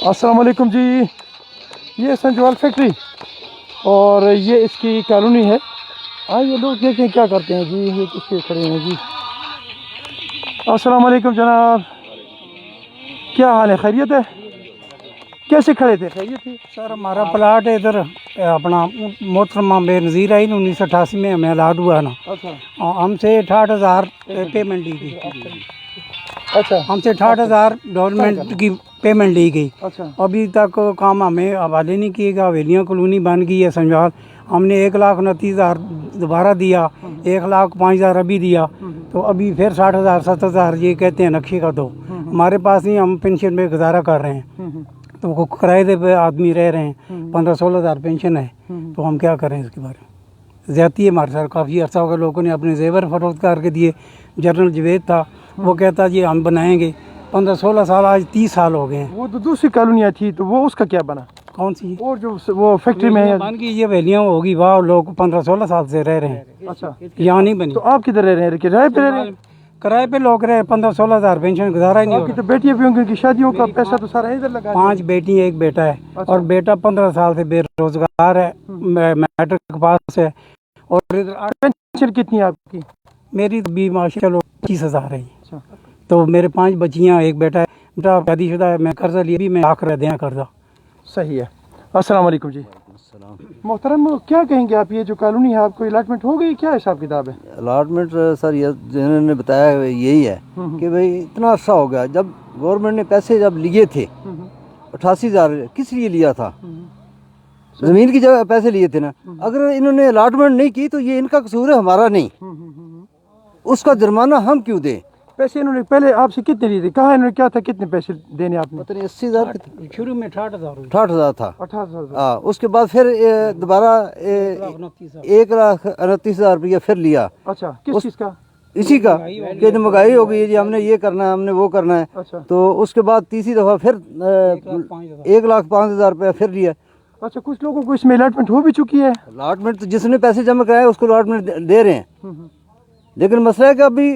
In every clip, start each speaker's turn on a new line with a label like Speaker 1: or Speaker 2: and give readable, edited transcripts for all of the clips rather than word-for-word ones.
Speaker 1: अस्सलाम वालेकुम जी। ये संजवाल फैक्ट्री और ये इसकी कॉलोनी है। आइए लोग देखें क्या करते हैं जी। ये किसके खड़े हैं जी। अस्सलाम वालेकुम जनाब, क्या हाल है? खैरियत है? कैसे खड़े थे? खैरियत थी
Speaker 2: सर। हमारा प्लाट है इधर अपना मोहतरमा बेनज़ीर आई 1988 में हमें अलाट हुआ ना।
Speaker 1: अच्छा
Speaker 2: और हमसे 68,000 पेमेंट ली गई।
Speaker 1: अच्छा
Speaker 2: हमसे 68,000 गवर्नमेंट की पेमेंट ली गई।
Speaker 1: अच्छा
Speaker 2: अभी तक काम हमें हवाले नहीं किए गया। हवेलियाँ कॉलोनी बन गई है संजवाल। हमने 1,29,000 दोबारा दिया, 1,05,000 अभी दिया, तो अभी फिर 60,000 70,000 ये कहते हैं नक्शे का दो। हमारे पास नहीं, हम पेंशन में गुजारा कर रहे हैं। तो वो किराए पे आदमी रह रहे हैं, 15-16,000 पेंशन है। तो हम क्या करें इसके बारे में? ज़्यादती है हमारे साथ। काफ़ी अर्सा हो गया, लोगों ने अपने जेवर फरोख्त करके दिए। जनरल जवेद था, वो कहता जी हम बनाएंगे। 15-16 साल, आज 30 साल हो गए हैं।
Speaker 1: वो तो दूसरी कॉलोनियाँ थी, तो वो उसका क्या बना?
Speaker 2: कौन सी?
Speaker 1: वो जो वो फैक्ट्री में है
Speaker 2: बन गई, ये हवेलियाँ होगी। वाह, लोग 15-16 साल से रह रहे हैं।
Speaker 1: अच्छा,
Speaker 2: यहाँ नहीं बनी।
Speaker 1: तो आप किधर रह रहे हैं? किराए पे रह रहे हैं?
Speaker 2: किराए पे लोग रहे, 15-16,000 पेंशन गुजारा ही नहीं हो
Speaker 1: आपकी
Speaker 2: रहा।
Speaker 1: तो बेटियां भी होंगी, उनकी शादियों का पैसा तो सारा इधर लगा है।
Speaker 2: 5 बेटी एक बेटा है।
Speaker 1: अच्छा।
Speaker 2: और बेटा 15 साल से बेरोजगार है, मैट्रिक पास है। और इधर
Speaker 1: पेंशन कितनी है आपकी?
Speaker 2: मेरी तो भी माशा चलो 25,000 है।
Speaker 1: अच्छा,
Speaker 2: तो मेरे 5 बच्चियाँ, एक बेटा है। बेटा शादीशुदा है, मैं कर्जा लिया भी, मैं आकर दें कर्जा।
Speaker 1: सही है। अस्सलाम वालेकुम जी। मोहतरम, क्या कहेंगे आप? ये जो कॉलोनी है आपको अलॉटमेंट हो गई, क्या हिसाब किताब है?
Speaker 3: अलॉटमेंट सर ये जिन्होंने बताया है यही है कि भाई इतना अर्सा हो गया। जब गवर्नमेंट ने पैसे जब लिए थे 88,000, किस लिए लिया था? ज़मीन की जगह पैसे लिए थे ना। अगर इन्होंने अलॉटमेंट नहीं की तो ये इनका कसूर है, हमारा नहीं। उसका जुर्माना हम क्यों दें?
Speaker 1: पैसे इन्होंने पहले आपसे कितने लिए थे? कहा इन्होंने क्या था, कितने पैसे देने आपने?
Speaker 3: पता नहीं 80,000
Speaker 2: शुरू में 68,000
Speaker 3: 68,000 था।
Speaker 1: 18,000।
Speaker 3: हाँ, उसके बाद फिर दोबारा 1,29,000 रुपया फिर लिया।
Speaker 1: अच्छा, किस चीज़ का?
Speaker 3: इसी का कि महंगाई हो गई है जी, हमने ये करना है, हमने वो करना है।
Speaker 1: अच्छा
Speaker 3: तो उसके बाद तीसरी दफ़ा फिर 1,05,000 रुपया फिर लिया।
Speaker 1: अच्छा, कुछ लोगों को इसमें अलॉटमेंट हो भी चुकी है।
Speaker 3: अलॉटमेंट तो जिसने पैसे जमा कराए उसको अलॉटमेंट दे रहे हैं। लेकिन मसला है कि अभी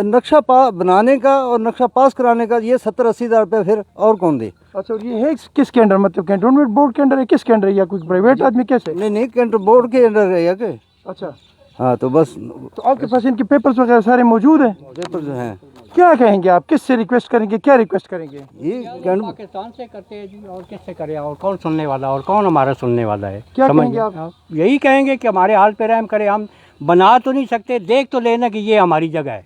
Speaker 3: नक्शा बनाने का और नक्शा पास कराने का ये 70-80,000 रुपये फिर और कौन दे?
Speaker 1: अच्छा, और ये है किसके अंडर? मतलब कैंटोनमेंट बोर्ड के अंडर है, किसके अंडर है, या कोई प्राइवेट आदमी? कैसे?
Speaker 3: नहीं, कैंटर बोर्ड के अंडर है या के?
Speaker 1: अच्छा,
Speaker 3: हाँ, तो बस
Speaker 1: तो आपके पास इनके पेपर्स वगैरह सारे मौजूद हैं?
Speaker 3: पेपर जो हैं
Speaker 1: क्या कहेंगे आप? किससे रिक्वेस्ट करेंगे? क्या रिक्वेस्ट करेंगे?
Speaker 3: ये
Speaker 2: पाकिस्तान से करते हैं जी, और किससे करें? और कौन सुनने वाला, और कौन हमारा सुनने वाला है?
Speaker 1: क्या
Speaker 2: समझ
Speaker 1: कहेंगे
Speaker 2: गए?
Speaker 1: आप?
Speaker 2: यही कहेंगे कि हमारे हाल पे रहम करें। हम बना तो नहीं सकते, देख तो लेना कि ये हमारी जगह है।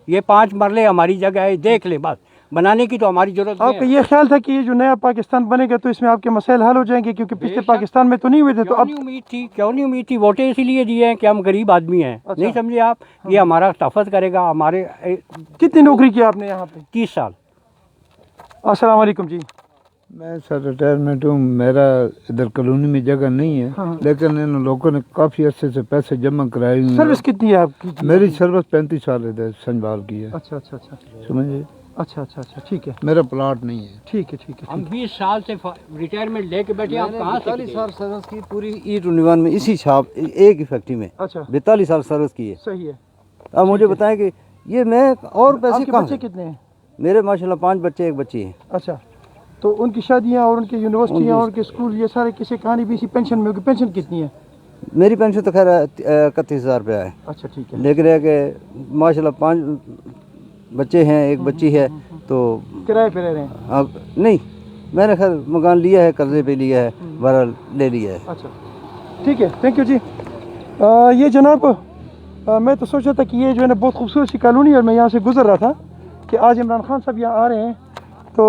Speaker 2: ये 5 मरले हमारी जगह है, देख ले बस। बनाने की तो हमारी जरूरत नहीं
Speaker 1: आपका
Speaker 2: है।
Speaker 1: ये ख्याल था कि ये जो नया पाकिस्तान बनेगा तो इसमें आपके मसाइल हल हो जाएंगे, क्योंकि पिछले पाकिस्तान में तो नहीं हुए थे। तो
Speaker 2: क्यों
Speaker 1: अब
Speaker 2: नहीं उम्मीद थी? क्यों नहीं उम्मीद थी? वोटें इसीलिए दिए हैं कि हम गरीब आदमी हैं। नहीं समझे आप? ये हमारा तहफ़्फ़ुज़ करेगा। हमारे
Speaker 1: कितनी नौकरी की आपने यहाँ पे?
Speaker 2: 30 साल।
Speaker 1: अस्सलाम वालेकुम जी।
Speaker 4: मैं सर रिटायरमेंट हूँ। मेरा इधर कॉलोनी में जगह नहीं है।
Speaker 1: हाँ।
Speaker 4: लेकिन इन लोगों ने काफ़ी अरसे से पैसे जमा कराए हुए हैं।
Speaker 1: सर्विस कितनी है आपकी?
Speaker 4: मेरी सर्विस 35 साल इधर संजवाल की है।
Speaker 1: अच्छा अच्छा अच्छा
Speaker 4: समझिए,
Speaker 1: अच्छा अच्छा अच्छा, ठीक है
Speaker 4: मेरा प्लाट नहीं है।
Speaker 1: ठीक है ठीक है।
Speaker 2: हम 20 साल से रिटायरमेंट लेके बैठे, आप कहाँ से?
Speaker 3: 42 साल सर्विस की पूरी E21 में, इसी छाप एक ही फैक्ट्री में
Speaker 1: अच्छा,
Speaker 3: 42 साल सर्विस की है।
Speaker 1: सही है।
Speaker 3: अब मुझे बताएं कि ये मैं और पैसे
Speaker 1: आपके
Speaker 3: कहाँ
Speaker 1: बच्चे
Speaker 3: से?
Speaker 1: कितने हैं?
Speaker 3: मेरे माशाल्लाह 5 बच्चे, एक बच्ची है।
Speaker 1: अच्छा, तो उनकी शादियाँ और उनकी यूनिवर्सिटियाँ और उनके स्कूल, ये सारे किसी कहानी भी इसी पेंशन में होगी? पेंशन कितनी है?
Speaker 3: मेरी पेंशन तो खैर 31,000 रुपया है।
Speaker 1: अच्छा, ठीक है।
Speaker 3: लेकिन है कि माशाल्लाह 5 बच्चे हैं, एक बच्ची है। तो
Speaker 1: किराए पे रह रहे हैं?
Speaker 3: अब नहीं, मैंने खैर मकान लिया है, कर्जे पे लिया है, बहरहाल ले लिया है।
Speaker 1: अच्छा, ठीक है, थैंक यू जी। ये जनाब, मैं तो सोचा था कि ये जो है ना बहुत खूबसूरत सी कॉलोनी है, और मैं यहाँ से गुजर रहा था कि आज इमरान खान साहब यहाँ आ रहे हैं, तो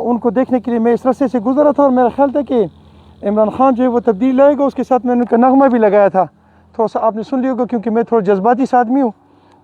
Speaker 1: उनको देखने के लिए मैं इस रास्ते से गुजर रहा था। और मेरा ख्याल था कि इमरान खान जो है वो तब्दीली लाएगा। उसके साथ मैंने उनका नगमा भी लगाया था, थोड़ा सा आपने सुन लिया होगा, क्योंकि मैं थोड़ा जज्बाती सा आदमी हूँ,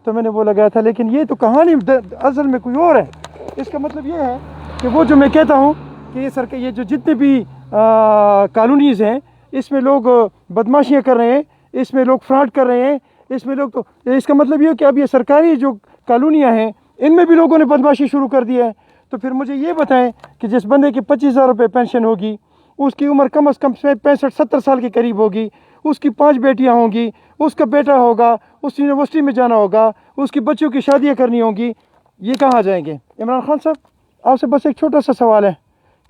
Speaker 1: तो मैंने वो लगाया था। लेकिन ये तो कहानी असल में कोई और है। इसका मतलब ये है कि वो जो मैं कहता हूँ कि ये सरकार, ये जो जितने भी कॉलोनीज़ हैं, इसमें लोग बदमाशियाँ कर रहे हैं, इसमें लोग फ्रॉड कर रहे हैं, इसमें लोग, तो इसका मतलब ये है कि अब ये सरकारी जो कॉलोनियाँ हैं इनमें भी लोगों ने बदमाशी शुरू कर दी है। तो फिर मुझे ये बताएं कि जिस बंदे की 25,000 रुपये पेंशन होगी, उसकी उम्र कम से कम 65-70 साल के करीब होगी, उसकी 5 बेटियां होंगी, उसका बेटा होगा, उस यूनिवर्सिटी में जाना होगा, उसकी बच्चों की शादियां करनी होंगी, ये कहाँ जाएंगे? इमरान खान साहब, आपसे बस एक छोटा सा सवाल है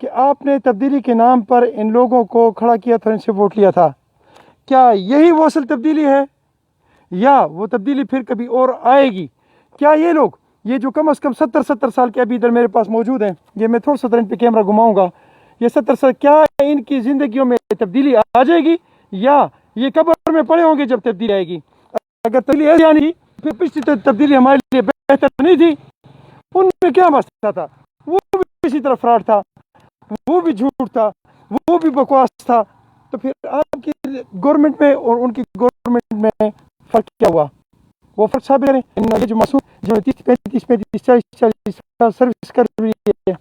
Speaker 1: کہ آپ نے تبدیلی کے نام پر ان لوگوں کو کھڑا کیا تھا، ان سے ووٹ لیا تھا، کیا یہی وہ اصل تبدیلی ہے یا وہ تبدیلی پھر کبھی اور آئے گی؟ کیا یہ لوگ، یہ جو کم از کم 70 سال کے ابھی ادھر میرے پاس موجود ہیں، یہ میں تھوڑا سا ان پہ کیمرہ گھماؤں گا، یہ 70 سال، کیا ان کی زندگیوں میں تبدیلی آ جائے گی یا یہ قبر میں پڑے ہوں گے جب تبدیلی آئے گی؟ اگر تبدیلی ایسی آنی پھر پچھلی تبدیلی ہمارے لیے بہتر نہیں تھی؟ ان میں کیا مسئلہ تھا؟ وہ بھی کسی طرح فراڈ تھا، وہ بھی جھوٹ تھا، وہ بھی بکواس تھا، تو پھر آپ کی گورنمنٹ میں اور ان کی گورنمنٹ میں فرق کیا ہوا؟ وہ فرق ثابت کریں. یہ جو معصوم جنہوں نے 35 40 سال سروس کر رہی ہے،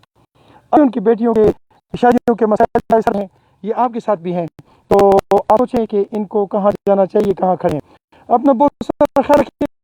Speaker 1: ان کی بیٹیوں کے شادیوں کے مسائل ہیں، یہ آپ کے ساتھ بھی ہیں، تو آپ سوچیں کہ ان کو کہاں جانا چاہیے، کہاں کھڑے ہیں. اپنا بہت سارا خیال رکھیں.